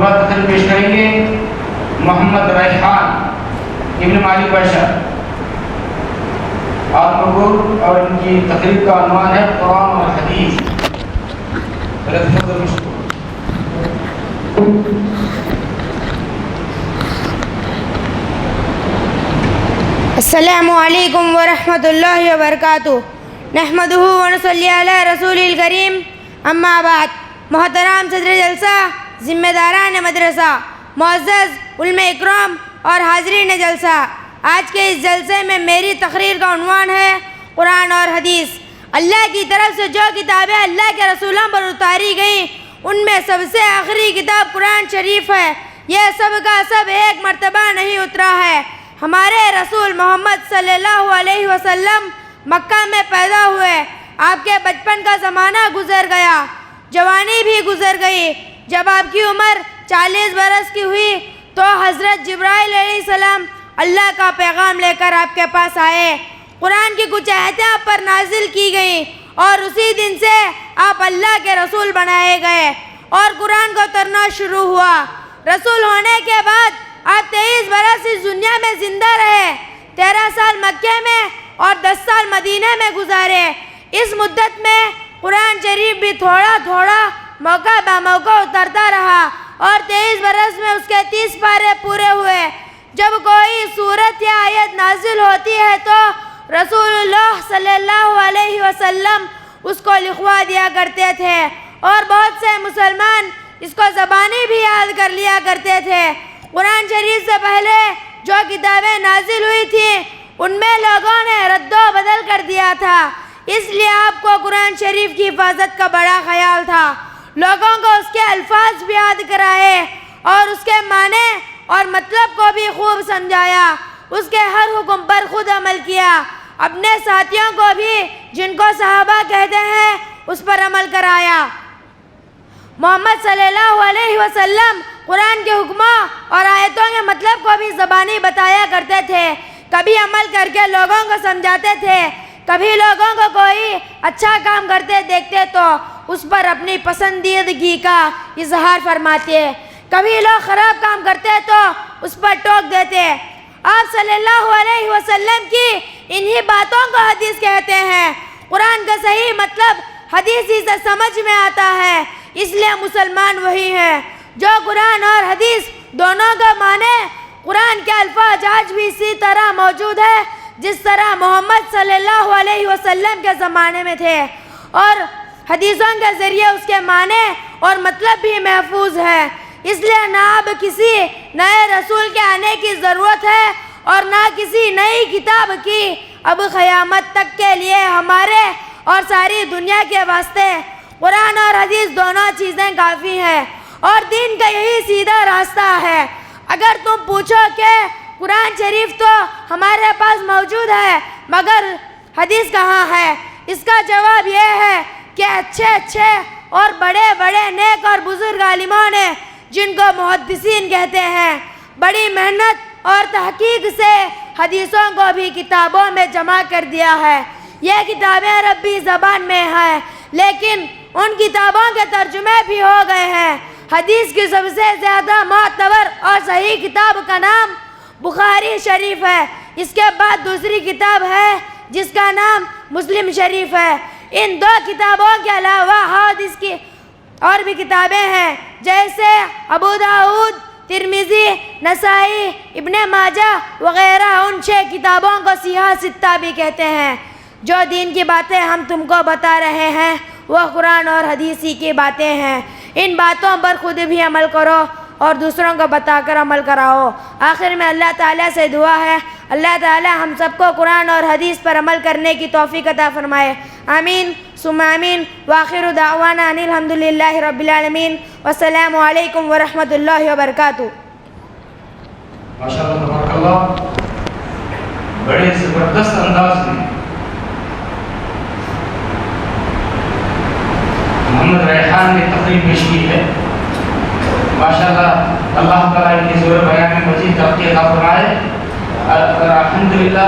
بعد تقریر پیش کریں گے محمد ریحان ابن مالک بادشاہ آپ مقبول، اور ان کی تقریر کا عنوان ہے قرآن اور حدیث۔ السلام علیکم ورحمۃ اللہ وبرکاتہ۔ نحمدہ ونصلی علی رسول الکریم، اما بعد۔ محترم صدر جلسہ، ذمہ داران مدرسہ، معزز علماء اکرام اور حاضرین جلسہ، آج کے اس جلسے میں میری تقریر کا عنوان ہے قرآن اور حدیث۔ اللہ کی طرف سے جو کتابیں اللہ کے رسولوں پر اتاری گئیں ان میں سب سے آخری کتاب قرآن شریف ہے۔ یہ سب کا سب ایک مرتبہ نہیں اترا ہے۔ ہمارے رسول محمد صلی اللہ علیہ وسلم مکہ میں پیدا ہوئے، آپ کے بچپن کا زمانہ گزر گیا، جوانی بھی گزر گئی۔ جب آپ کی عمر 40 برس کی ہوئی تو حضرت جبرائیل علیہ السلام اللہ کا پیغام لے کر آپ کے پاس آئے۔ قرآن کی کچھ آیتیں آپ پر نازل کی گئیں اور اسی دن سے آپ اللہ کے رسول بنائے گئے اور قرآن کو اترنا شروع ہوا۔ رسول ہونے کے بعد آپ 23 برس اس دنیا میں زندہ رہے، 13 سال مکے میں اور 10 سال مدینے میں گزارے۔ اس مدت میں قرآن شریف بھی تھوڑا تھوڑا موقع بہ موقع اترتا رہا اور 23 برس میں اس کے 30 پارے پورے ہوئے۔ جب کوئی سورت یا آیت نازل ہوتی ہے تو رسول اللہ صلی اللہ علیہ وسلم اس کو لکھوا دیا کرتے تھے اور بہت سے مسلمان اس کو زبانی بھی یاد کر لیا کرتے تھے۔ قرآن شریف سے پہلے جو کتابیں نازل ہوئی تھیں ان میں لوگوں نے رد و بدل کر دیا تھا، اس لیے آپ کو قرآن شریف کی حفاظت کا بڑا خیال تھا۔ لوگوں کو اس کے الفاظ بھی یاد کرائے اور اس کے معنی اور مطلب کو بھی خوب سمجھایا، اس کے ہر حکم پر خود عمل کیا، اپنے ساتھیوں کو بھی جن کو صحابہ کہتے ہیں اس پر عمل کرایا۔ محمد صلی اللہ علیہ وسلم قرآن کے حکموں اور آیتوں کے مطلب کو بھی زبانی بتایا کرتے تھے، کبھی عمل کر کے لوگوں کو سمجھاتے تھے، کبھی لوگوں کو کوئی اچھا کام کرتے دیکھتے تو اس پر اپنی پسندیدگی کا اظہار فرماتے، کبھی لوگ خراب کام کرتے تو اس پر ٹوک دیتے۔ آپ صلی اللہ علیہ وسلم کی انہی باتوں کو حدیث کہتے ہیں۔ قرآن کا صحیح مطلب حدیث ہی سے سمجھ میں آتا ہے، اس لیے مسلمان وہی ہیں جو قرآن اور حدیث دونوں کا معنی۔ قرآن کے الفاظ آج بھی اسی طرح موجود ہے جس طرح محمد صلی اللہ علیہ وسلم کے زمانے میں تھے، اور حدیثوں کے ذریعے اس کے معنی اور مطلب بھی محفوظ ہے۔ اس لیے نہ اب کسی نئے رسول کے آنے کی ضرورت ہے اور نہ کسی نئی کتاب کی۔ اب قیامت تک کے لیے ہمارے اور ساری دنیا کے واسطے قرآن اور حدیث دونوں چیزیں کافی ہیں، اور دین کا یہی سیدھا راستہ ہے۔ اگر تم پوچھو کہ قرآن شریف تو ہمارے پاس موجود ہے مگر حدیث کہاں ہے، اس کا جواب یہ ہے کہ اچھے اور بڑے بڑے نیک اور بزرگ عالموں نے، جن کو محدثین کہتے ہیں، بڑی محنت اور تحقیق سے حدیثوں کو بھی کتابوں میں جمع کر دیا ہے۔ یہ کتابیں عربی زبان میں ہیں لیکن ان کتابوں کے ترجمے بھی ہو گئے ہیں۔ حدیث کی سب سے زیادہ معتبر اور صحیح کتاب کا نام بخاری شریف ہے، اس کے بعد دوسری کتاب ہے جس کا نام مسلم شریف ہے۔ ان دو کتابوں کے علاوہ حدیث کی اور بھی کتابیں ہیں جیسے ابو داؤد، ترمذی، نسائی، ابن ماجہ وغیرہ۔ ان 6 کتابوں کو سیاہ ستہ بھی کہتے ہیں۔ جو دین کی باتیں ہم تم کو بتا رہے ہیں وہ قرآن اور حدیث کی باتیں ہیں۔ ان باتوں پر خود بھی عمل کرو اور دوسروں کو بتا کر عمل کراؤ۔ آخر میں اللہ تعالیٰ سے دعا ہے اللہ تعالیٰ ہم سب کو قرآن اور حدیث پر عمل کرنے کی توفیق عطا فرمائے، آمین ثم آمین۔ وآخر دعوانا ان الحمدللہ رب العالمین، والسلام علیکم ورحمۃ اللہ وبرکاتہ۔ ماشاءاللہ تبارک اللہ، بڑے زبردست انداز میں محمد ریحان نے تقریر پیش کی ہے۔ ماشاءاللہ اللہ تعالیٰ ان کی زور بیان میں مزید ترقی عطا فرمائے۔ الحمدللہ